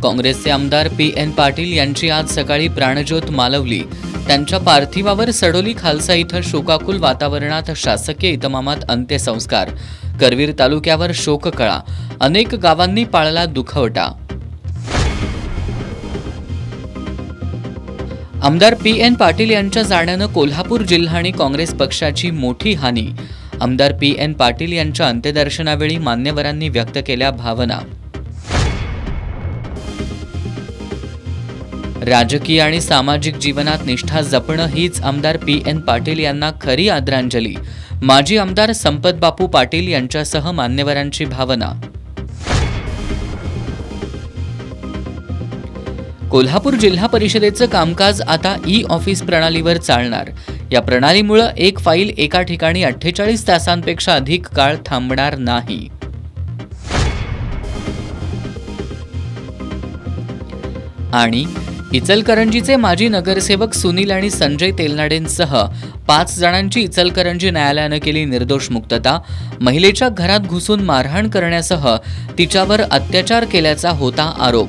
काँग्रेसचे आमदार PN पाटील यांची आज सकाळी प्राणज्योत मालवली। त्यांच्या पार्थिवावर सडोली खालसा इथं शोकाकुल वातावरणात शासकीय इतमामात अंत्यसंस्कार। करवीर तालुक्यावर शोककळा, अनेक गावांनी पाळला दुखवटा। आमदार PN पाटील यांच्या जाण्यानं कोल्हापूर जिल्हा आणि काँग्रेस पक्षाची मोठी हानी। आमदार PN पाटील यांच्या अंत्यदर्शनावेळी मान्यवरांनी व्यक्त केल्या भावना। राजकीय आणि सामाजिक जीवनात निष्ठा जपणं हीच आमदार PN पाटील यांना खरी आदरांजली। माजी आमदार संपतबापू पाटील यांच्यासह मान्यवरांची भावना। कोल्हापूर जिल्हा परिषदेचं कामकाज आता ई-ऑफिस प्रणालीवर चालणार। या प्रणालीमुळे एक फाईल एका ठिकाणी 48 तासांपेक्षा अधिक काळ थांबणार नाही। आणि इचलकरंजीचे माजी नगरसेवक सुनील आणि संजय तेलनाडेंसह 5 जणांची इचलकरंजी न्यायालयानं केली निर्दोष मुक्तता। महिलेच्या घरात घुसून मारहाण करण्यासह तिच्यावर अत्याचार केल्याचा होता आरोप।